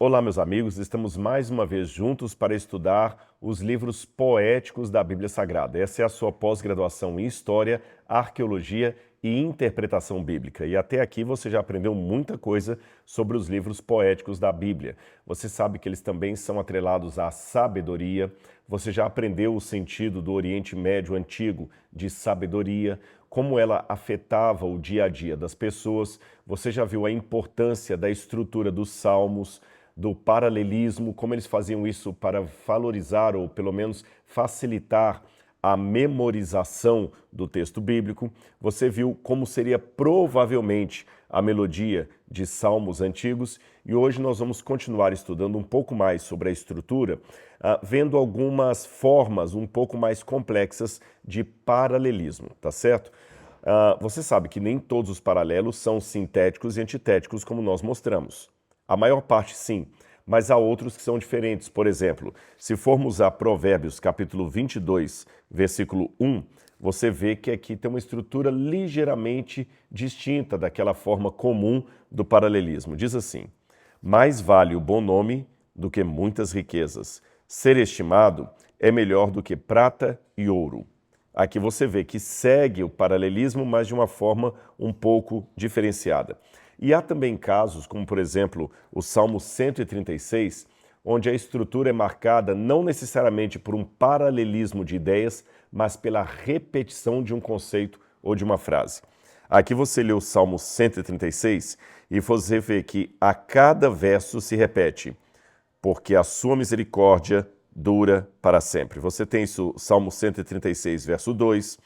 Olá, meus amigos, estamos mais uma vez juntos para estudar os livros poéticos da Bíblia Sagrada. Essa é a sua pós-graduação em História, Arqueologia e Interpretação Bíblica. E até aqui você já aprendeu muita coisa sobre os livros poéticos da Bíblia. Você sabe que eles também são atrelados à sabedoria. Você já aprendeu o sentido do Oriente Médio Antigo de sabedoria, como ela afetava o dia a dia das pessoas. Você já viu a importância da estrutura dos salmos, do paralelismo, como eles faziam isso para valorizar ou pelo menos facilitar a memorização do texto bíblico. Você viu como seria provavelmente a melodia de salmos antigos e hoje nós vamos continuar estudando um pouco mais sobre a estrutura, vendo algumas formas um pouco mais complexas de paralelismo, tá certo? Você sabe que nem todos os paralelos são sintéticos e antitéticos como nós mostramos. A maior parte sim, mas há outros que são diferentes. Por exemplo, se formos a Provérbios capítulo 22, versículo 1, você vê que aqui tem uma estrutura ligeiramente distinta daquela forma comum do paralelismo. Diz assim: mais vale o bom nome do que muitas riquezas. Ser estimado é melhor do que prata e ouro. Aqui você vê que segue o paralelismo, mas de uma forma um pouco diferenciada. E há também casos, como por exemplo o Salmo 136, onde a estrutura é marcada não necessariamente por um paralelismo de ideias, mas pela repetição de um conceito ou de uma frase. Aqui você lê o Salmo 136 e você vê que a cada verso se repete: porque a sua misericórdia dura para sempre. Você tem isso, Salmo 136, verso 2,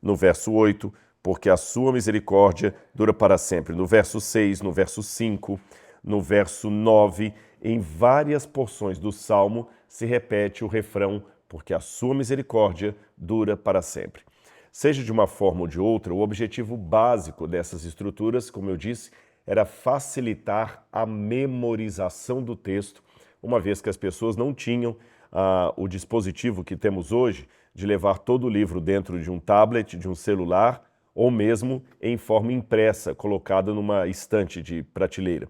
no verso 8, porque a sua misericórdia dura para sempre. No verso 6, no verso 5, no verso 9, em várias porções do Salmo se repete o refrão, porque a sua misericórdia dura para sempre. Seja de uma forma ou de outra, o objetivo básico dessas estruturas, como eu disse, era facilitar a memorização do texto, uma vez que as pessoas não tinham o dispositivo que temos hoje de levar todo o livro dentro de um tablet, de um celular, ou mesmo em forma impressa, colocada numa estante de prateleira.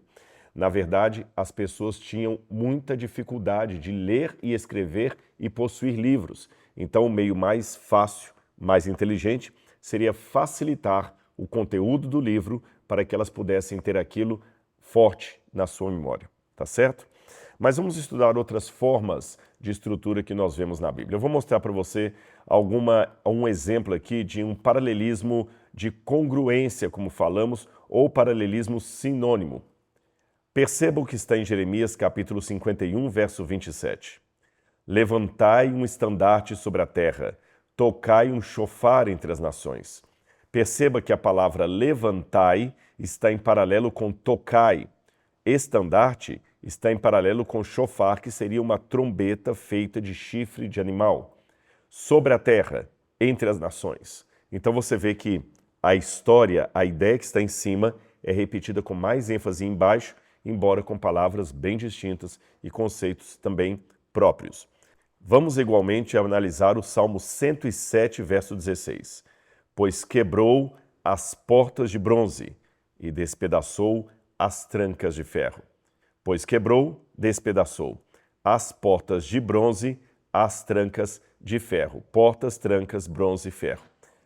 Na verdade, as pessoas tinham muita dificuldade de ler e escrever e possuir livros. Então, o meio mais fácil, mais inteligente, seria facilitar o conteúdo do livro para que elas pudessem ter aquilo forte na sua memória, tá certo? Mas vamos estudar outras formas de estrutura que nós vemos na Bíblia. Eu vou mostrar para você um exemplo aqui de um paralelismo de congruência, como falamos, ou paralelismo sinônimo. Perceba o que está em Jeremias capítulo 51, verso 27. Levantai um estandarte sobre a terra, tocai um chofar entre as nações. Perceba que a palavra levantai está em paralelo com tocai. Estandarte está em paralelo com chofar, que seria uma trombeta feita de chifre de animal. Sobre a terra, entre as nações. Então você vê que a história, a ideia que está em cima, é repetida com mais ênfase embaixo, embora com palavras bem distintas e conceitos também próprios. Vamos igualmente analisar o Salmo 107, verso 16. Pois quebrou as portas de bronze e despedaçou as trancas de ferro. Pois quebrou, despedaçou as portas de bronze, as trancas de ferro. Portas, trancas, bronze e ferro.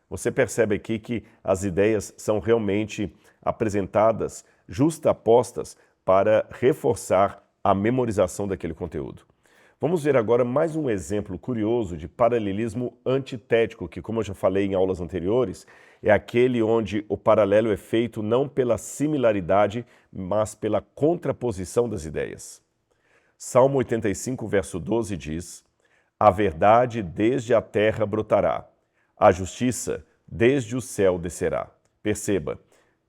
Você percebe aqui que as ideias são realmente apresentadas, justapostas, para reforçar a memorização daquele conteúdo. Vamos ver agora mais um exemplo curioso de paralelismo antitético, que, como eu já falei em aulas anteriores, é aquele onde o paralelo é feito não pela similaridade, mas pela contraposição das ideias. Salmo 85, verso 12 diz: a verdade desde a terra brotará, a justiça desde o céu descerá. Perceba,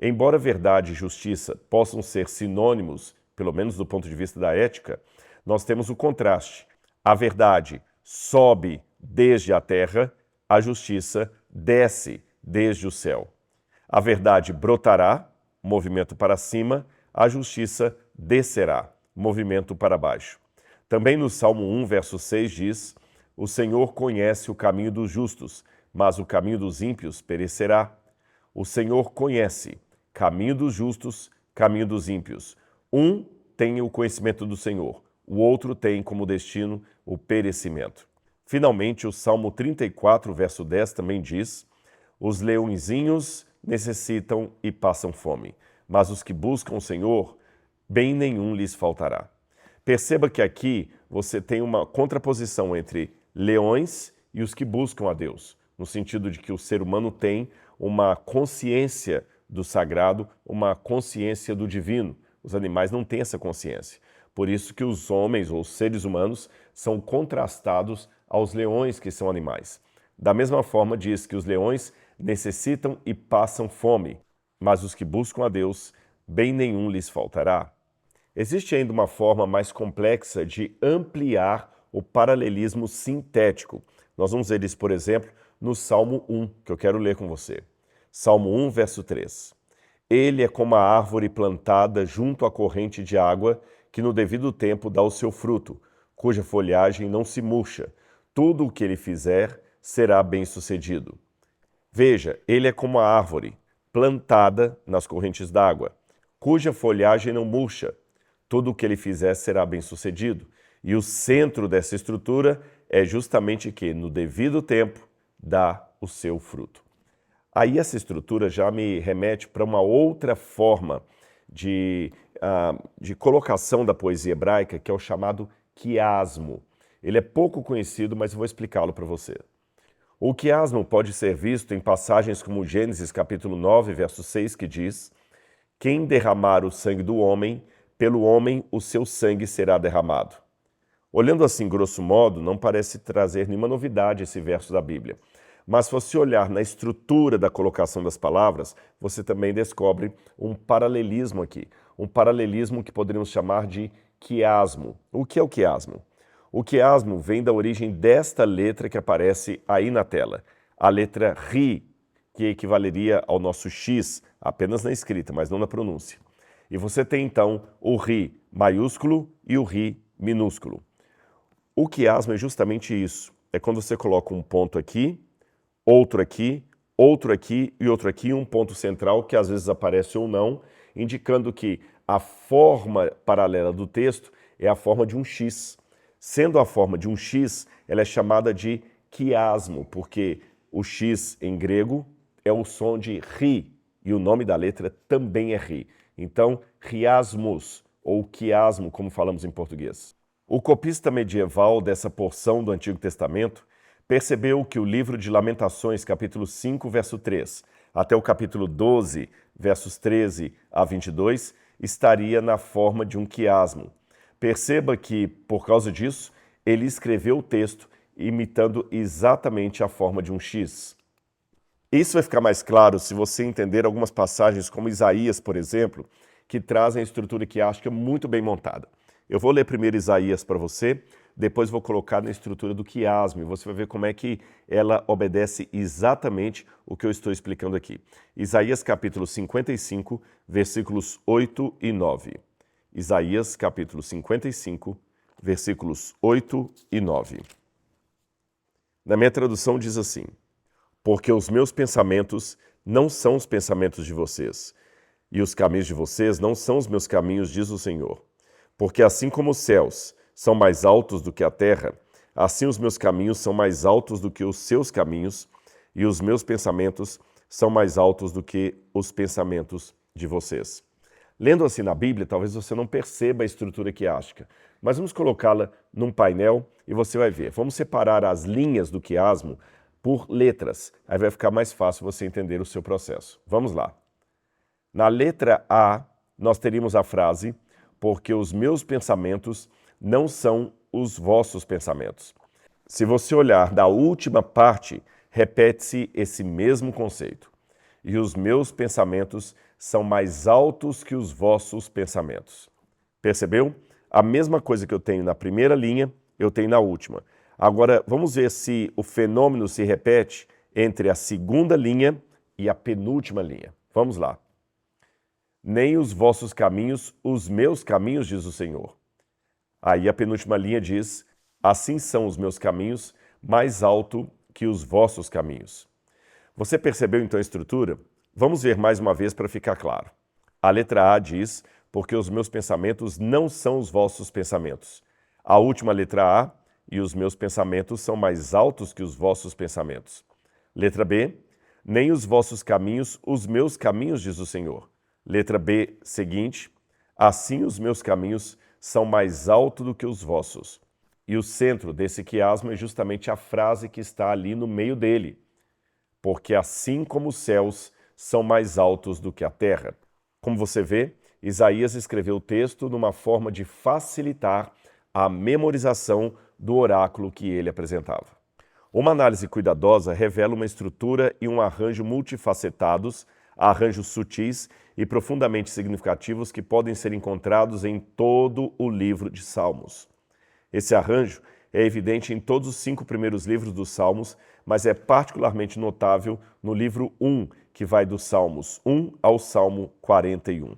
embora verdade e justiça possam ser sinônimos, pelo menos do ponto de vista da ética, nós temos o contraste. A verdade sobe desde a terra, a justiça desce desde o céu. A verdade brotará, movimento para cima, a justiça descerá, movimento para baixo. Também no Salmo 1, verso 6 diz: o Senhor conhece o caminho dos justos, mas o caminho dos ímpios perecerá. O Senhor conhece caminho dos justos, caminho dos ímpios. Um tem o conhecimento do Senhor, o outro tem como destino o perecimento. Finalmente, o Salmo 34, verso 10 também diz: os leõezinhos necessitam e passam fome, mas os que buscam o Senhor, bem nenhum lhes faltará. Perceba que aqui você tem uma contraposição entre leões e os que buscam a Deus, no sentido de que o ser humano tem uma consciência do sagrado, uma consciência do divino. Os animais não têm essa consciência. Por isso que os homens ou os seres humanos são contrastados aos leões, que são animais. Da mesma forma, diz que os leões necessitam e passam fome, mas os que buscam a Deus, bem nenhum lhes faltará. Existe ainda uma forma mais complexa de ampliar o paralelismo sintético. Nós vamos ver isso, por exemplo, no Salmo 1, que eu quero ler com você. Salmo 1, verso 3. Ele é como a árvore plantada junto à corrente de água, que no devido tempo dá o seu fruto, cuja folhagem não se murcha. Tudo o que ele fizer será bem-sucedido. Veja, ele é como a árvore plantada nas correntes d'água, cuja folhagem não murcha. Tudo o que ele fizer será bem-sucedido. E o centro dessa estrutura é justamente que, no devido tempo, dá o seu fruto. Aí essa estrutura já me remete para uma outra forma de colocação da poesia hebraica, que é o chamado quiasmo. Ele é pouco conhecido, mas eu vou explicá-lo para você. O quiasmo pode ser visto em passagens como Gênesis capítulo 9, verso 6, que diz: quem derramar o sangue do homem, pelo homem o seu sangue será derramado. Olhando assim, grosso modo, não parece trazer nenhuma novidade esse verso da Bíblia. Mas se você olhar na estrutura da colocação das palavras, você também descobre um paralelismo aqui. Um paralelismo que poderíamos chamar de quiasmo. O que é o quiasmo? O quiasmo vem da origem desta letra que aparece aí na tela. A letra Ri, que equivaleria ao nosso X, apenas na escrita, mas não na pronúncia. E você tem então o Ri maiúsculo e o Ri minúsculo. O quiasmo é justamente isso. É quando você coloca um ponto aqui, outro aqui e outro aqui, um ponto central que às vezes aparece ou não, indicando que a forma paralela do texto é a forma de um X. Sendo a forma de um X, ela é chamada de quiasmo, porque o X em grego é o som de Ri, e o nome da letra também é Ri. Então, chiasmos, ou quiasmo, como falamos em português. O copista medieval dessa porção do Antigo Testamento percebeu que o livro de Lamentações, capítulo 5, verso 3, até o capítulo 12, versos 13 a 22, estaria na forma de um quiasmo. Perceba que, por causa disso, ele escreveu o texto imitando exatamente a forma de um X. Isso vai ficar mais claro se você entender algumas passagens como Isaías, por exemplo, que trazem a estrutura quiástica muito bem montada. Eu vou ler primeiro Isaías para você, depois vou colocar na estrutura do quiasmo e você vai ver como é que ela obedece exatamente o que eu estou explicando aqui. Isaías capítulo 55, versículos 8 e 9. Isaías capítulo 55, versículos 8 e 9. Na minha tradução diz assim: porque os meus pensamentos não são os pensamentos de vocês, e os caminhos de vocês não são os meus caminhos, diz o Senhor. Porque assim como os céus são mais altos do que a terra, assim os meus caminhos são mais altos do que os seus caminhos, e os meus pensamentos são mais altos do que os pensamentos de vocês. Lendo assim na Bíblia, talvez você não perceba a estrutura quiástica, mas vamos colocá-la num painel e você vai ver. Vamos separar as linhas do quiasmo por letras, aí vai ficar mais fácil você entender o seu processo. Vamos lá. Na letra A, nós teríamos a frase: porque os meus pensamentos não são os vossos pensamentos. Se você olhar da última parte, repete-se esse mesmo conceito. E os meus pensamentos são mais altos que os vossos pensamentos. Percebeu? A mesma coisa que eu tenho na primeira linha, eu tenho na última. Agora, vamos ver se o fenômeno se repete entre a segunda linha e a penúltima linha. Vamos lá. Nem os vossos caminhos, os meus caminhos, diz o Senhor. Aí a penúltima linha diz: assim são os meus caminhos, mais alto que os vossos caminhos. Você percebeu então a estrutura? Vamos ver mais uma vez para ficar claro. A letra A diz: porque os meus pensamentos não são os vossos pensamentos. A última letra A, e os meus pensamentos são mais altos que os vossos pensamentos. Letra B, nem os vossos caminhos, os meus caminhos, diz o Senhor. Letra B, seguinte, assim os meus caminhos são mais altos do que os vossos. E o centro desse quiasmo é justamente a frase que está ali no meio dele. Porque assim como os céus são mais altos do que a terra. Como você vê, Isaías escreveu o texto numa forma de facilitar a memorização do oráculo que ele apresentava. Uma análise cuidadosa revela uma estrutura e um arranjo multifacetados, arranjos sutis e profundamente significativos que podem ser encontrados em todo o livro de Salmos. Esse arranjo é evidente em todos os 5 primeiros livros dos Salmos, mas é particularmente notável no livro 1, que vai dos Salmos 1 ao Salmo 41.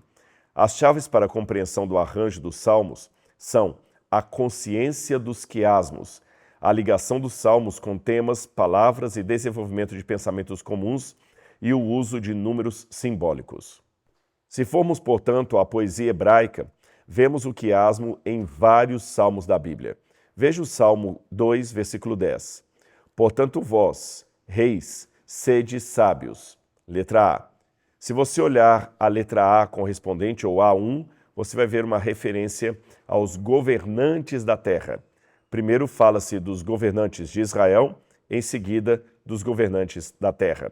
As chaves para a compreensão do arranjo dos Salmos são a consciência dos quiasmos, a ligação dos Salmos com temas, palavras e desenvolvimento de pensamentos comuns e o uso de números simbólicos. Se formos, portanto, à poesia hebraica, vemos o quiasmo em vários salmos da Bíblia. Veja o Salmo 2, versículo 10. Portanto, vós, reis, sede sábios. Letra A. Se você olhar a letra A correspondente ou A1, você vai ver uma referência aos governantes da terra. Primeiro fala-se dos governantes de Israel, em seguida dos governantes da terra.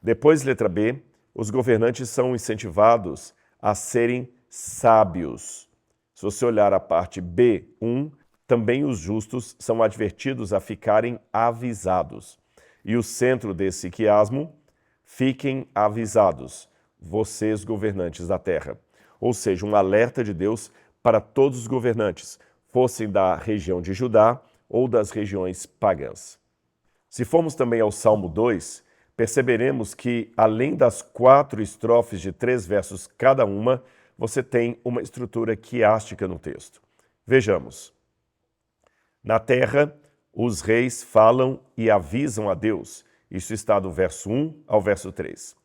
Depois, letra B, os governantes são incentivados a serem sábios. Se você olhar a parte B1, também os justos são advertidos a ficarem avisados. E o centro desse quiasmo, fiquem avisados, vocês governantes da terra. Ou seja, um alerta de Deus para todos os governantes, fossem da região de Judá ou das regiões pagãs. Se formos também ao Salmo 2, perceberemos que, além das 4 estrofes de 3 versos cada uma, você tem uma estrutura quiástica no texto. Vejamos. Na terra, os reis falam e avisam a Deus. Isso está do verso 1 ao verso 3.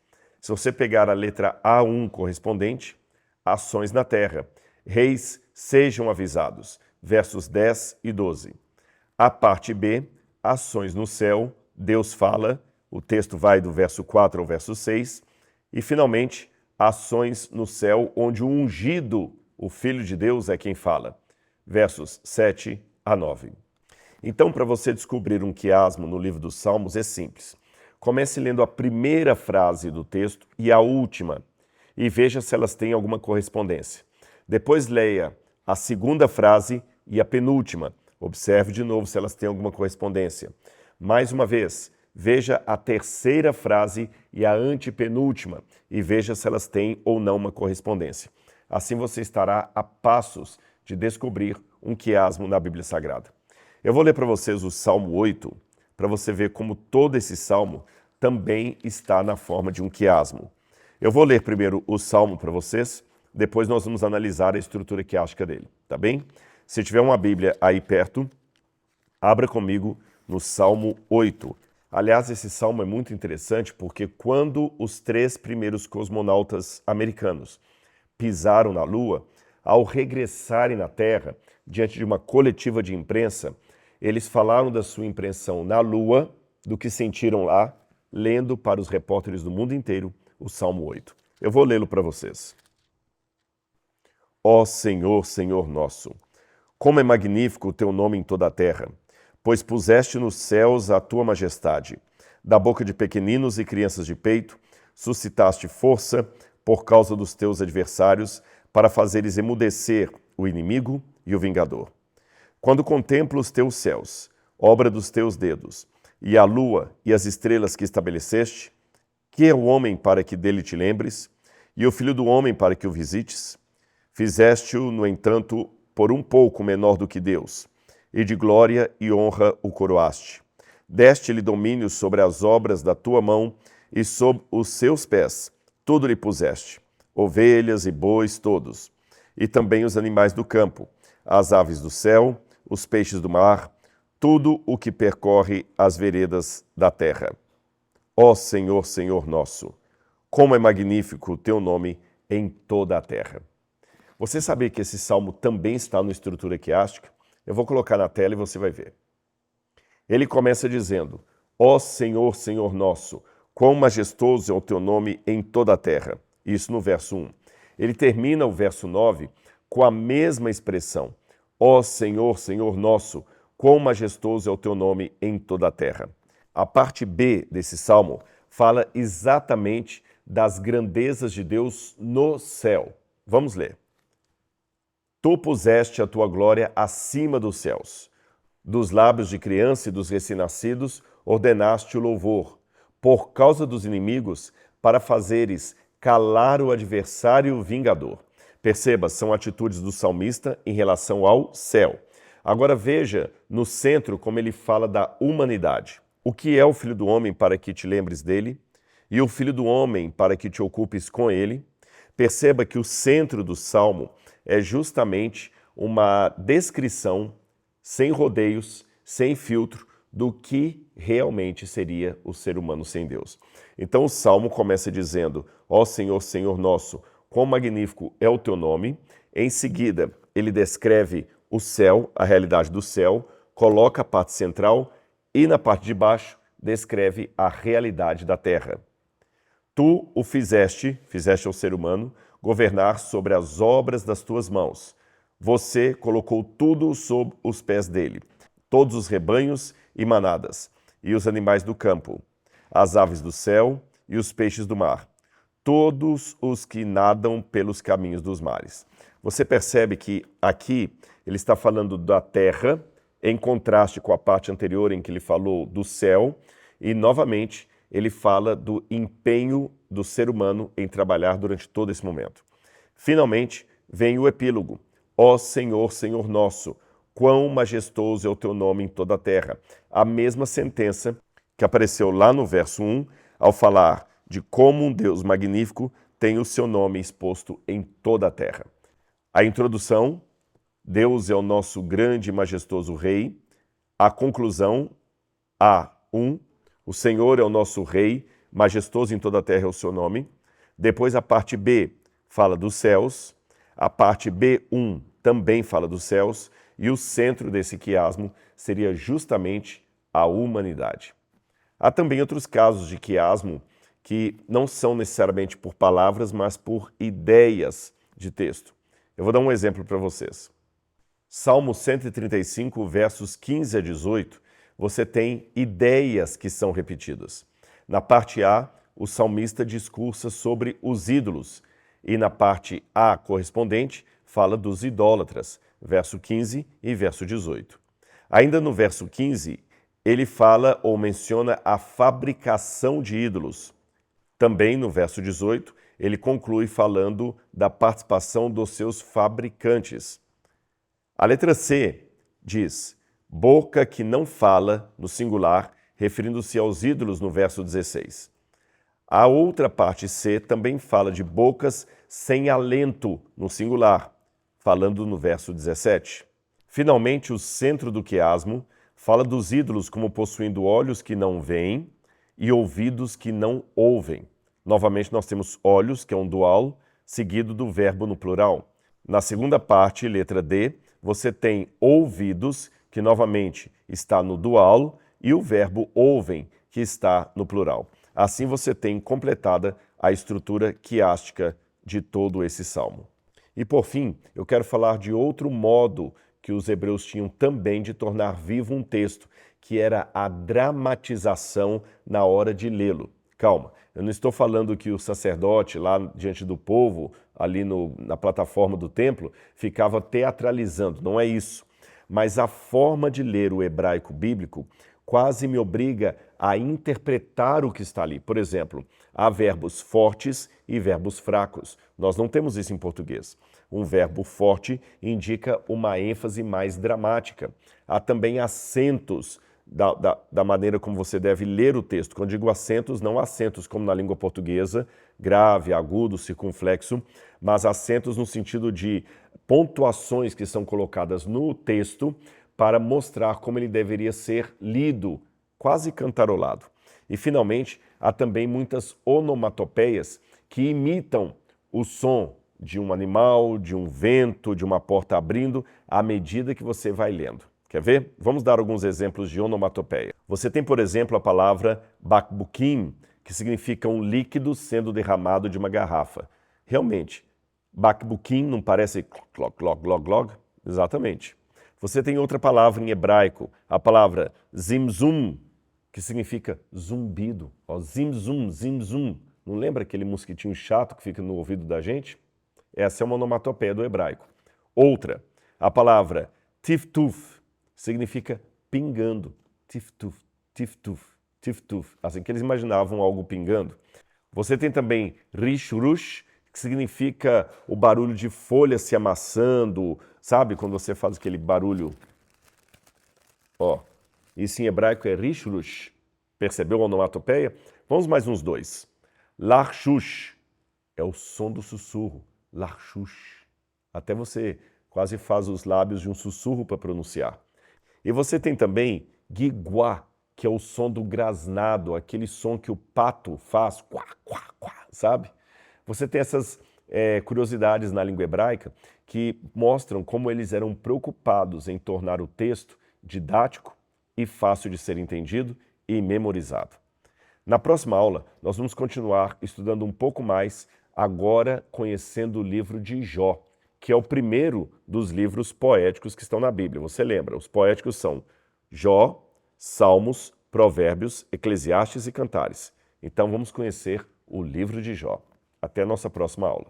Se você pegar a letra A1 correspondente, ações na terra. Reis, sejam avisados. Versos 10 e 12. A parte B, ações no céu. Deus fala. O texto vai do verso 4 ao verso 6. E, finalmente, ações no céu, onde o ungido, o Filho de Deus, é quem fala. Versos 7 a 9. Então, para você descobrir um quiasmo no livro dos Salmos, é simples. Comece lendo a primeira frase do texto e a última, e veja se elas têm alguma correspondência. Depois leia a segunda frase e a penúltima. Observe de novo se elas têm alguma correspondência. Mais uma vez, veja a terceira frase e a antepenúltima, e veja se elas têm ou não uma correspondência. Assim você estará a passos de descobrir um quiasmo na Bíblia Sagrada. Eu vou ler para vocês o Salmo 8, para você ver como todo esse salmo também está na forma de um quiasmo. Eu vou ler primeiro o salmo para vocês, depois nós vamos analisar a estrutura quiástica dele, tá bem? Se tiver uma Bíblia aí perto, abra comigo no Salmo 8. Aliás, esse salmo é muito interessante porque quando os 3 primeiros cosmonautas americanos pisaram na Lua, ao regressarem na Terra, diante de uma coletiva de imprensa, eles falaram da sua impressão na Lua, do que sentiram lá, lendo para os repórteres do mundo inteiro o Salmo 8. Eu vou lê-lo para vocês. Ó Senhor, Senhor nosso, como é magnífico o teu nome em toda a terra, pois puseste nos céus a tua majestade. Da boca de pequeninos e crianças de peito, suscitaste força por causa dos teus adversários, para fazeres emudecer o inimigo e o vingador. Quando contemplo os teus céus, obra dos teus dedos, e a lua e as estrelas que estabeleceste, que é o homem para que dele te lembres, e o filho do homem para que o visites? Fizeste-o, no entanto, por um pouco menor do que Deus, e de glória e honra o coroaste. Deste-lhe domínio sobre as obras da tua mão, e sob os seus pés tudo lhe puseste, ovelhas e bois todos, e também os animais do campo, as aves do céu, os peixes do mar, tudo o que percorre as veredas da terra. Ó Senhor, Senhor nosso, como é magnífico o teu nome em toda a terra. Você sabia que esse salmo também está no estrutura quiástica? Eu vou colocar na tela e você vai ver. Ele começa dizendo: Ó Senhor, Senhor nosso, quão majestoso é o teu nome em toda a terra. Isso no verso 1. Ele termina o verso 9 com a mesma expressão: Ó Senhor, Senhor nosso, quão majestoso é o teu nome em toda a terra. A parte B desse salmo fala exatamente das grandezas de Deus no céu. Vamos ler. Tu puseste a tua glória acima dos céus. Dos lábios de criança e dos recém-nascidos ordenaste o louvor, por causa dos inimigos, para fazeres calar o adversário vingador. Perceba, são atitudes do salmista em relação ao céu. Agora veja no centro como ele fala da humanidade. O que é o Filho do Homem para que te lembres dele? E o Filho do Homem para que te ocupes com ele? Perceba que o centro do salmo é justamente uma descrição, sem rodeios, sem filtro, do que realmente seria o ser humano sem Deus. Então o salmo começa dizendo: Ó Senhor, Senhor nosso, quão magnífico é o teu nome. Em seguida, ele descreve o céu, a realidade do céu, coloca a parte central e na parte de baixo descreve a realidade da terra. Tu o fizeste ao ser humano, governar sobre as obras das tuas mãos. Você colocou tudo sob os pés dele, todos os rebanhos e manadas, e os animais do campo, as aves do céu e os peixes do mar, todos os que nadam pelos caminhos dos mares. Você percebe que aqui ele está falando da terra, em contraste com a parte anterior em que ele falou do céu, e novamente ele fala do empenho do ser humano em trabalhar durante todo esse momento. Finalmente, vem o epílogo. Ó Senhor, Senhor nosso, quão majestoso é o teu nome em toda a terra. A mesma sentença que apareceu lá no verso 1, ao falar de como um Deus magnífico tem o seu nome exposto em toda a terra. A introdução: Deus é o nosso grande e majestoso Rei. A conclusão: A1, o Senhor é o nosso Rei, majestoso em toda a terra é o seu nome. Depois a parte B fala dos céus. A parte B1 também fala dos céus. E o centro desse quiasmo seria justamente a humanidade. Há também outros casos de quiasmo que não são necessariamente por palavras, mas por ideias de texto. Eu vou dar um exemplo para vocês. Salmo 135, versos 15 a 18, você tem ideias que são repetidas. Na parte A, o salmista discursa sobre os ídolos, e na parte A correspondente, fala dos idólatras, verso 15 e verso 18. Ainda no verso 15, ele fala ou menciona a fabricação de ídolos. Também no verso 18, ele conclui falando da participação dos seus fabricantes. A letra C diz: boca que não fala, no singular, referindo-se aos ídolos no verso 16. A outra parte C também fala de bocas sem alento, no singular, falando no verso 17. Finalmente, o centro do quiasmo fala dos ídolos como possuindo olhos que não veem e ouvidos que não ouvem. Novamente, nós temos olhos, que é um dual, seguido do verbo no plural. Na segunda parte, letra D, você tem ouvidos, que novamente está no dual, e o verbo ouvem, que está no plural. Assim você tem completada a estrutura quiástica de todo esse salmo. E por fim, eu quero falar de outro modo que os hebreus tinham também de tornar vivo um texto, que era a dramatização na hora de lê-lo. Calma, eu não estou falando que o sacerdote lá diante do povo, ali na plataforma do templo, ficava teatralizando, não é isso. Mas a forma de ler o hebraico bíblico quase me obriga a interpretar o que está ali. Por exemplo, há verbos fortes e verbos fracos. Nós não temos isso em português. Um verbo forte indica uma ênfase mais dramática. Há também acentos da maneira como você deve ler o texto. Quando digo acentos, não acentos como na língua portuguesa, grave, agudo, circunflexo, mas acentos no sentido de pontuações que são colocadas no texto para mostrar como ele deveria ser lido, quase cantarolado. E, finalmente, há também muitas onomatopeias que imitam o som de um animal, de um vento, de uma porta abrindo, à medida que você vai lendo. Quer ver? Vamos dar alguns exemplos de onomatopeia. Você tem, por exemplo, a palavra bakbukim, que significa um líquido sendo derramado de uma garrafa. Realmente, bakbukim não parece glog, glog, glog, glog? Exatamente. Você tem outra palavra em hebraico, a palavra zimzum, que significa zumbido. Ó, zimzum, zimzum. Não lembra aquele mosquitinho chato que fica no ouvido da gente? Essa é uma onomatopeia do hebraico. Outra, a palavra tiftuf, significa pingando. Tiftuf, tiftuf, tiftuf. Assim que eles imaginavam algo pingando. Você tem também rishurush, que significa o barulho de folha se amassando, sabe? Quando você faz aquele barulho. Ó, isso em hebraico é rishurush. Percebeu a onomatopeia? Vamos mais uns dois. Larshush é o som do sussurro. Larshush. Até você quase faz os lábios de um sussurro para pronunciar. E você tem também guiguá, que é o som do grasnado, aquele som que o pato faz, quá, quá, quá, sabe? Você tem essas curiosidades na língua hebraica que mostram como eles eram preocupados em tornar o texto didático e fácil de ser entendido e memorizado. Na próxima aula, nós vamos continuar estudando um pouco mais, agora conhecendo o livro de Jó, que é o primeiro dos livros poéticos que estão na Bíblia. Você lembra, os poéticos são Jó, Salmos, Provérbios, Eclesiastes e Cantares. Então vamos conhecer o livro de Jó. Até a nossa próxima aula.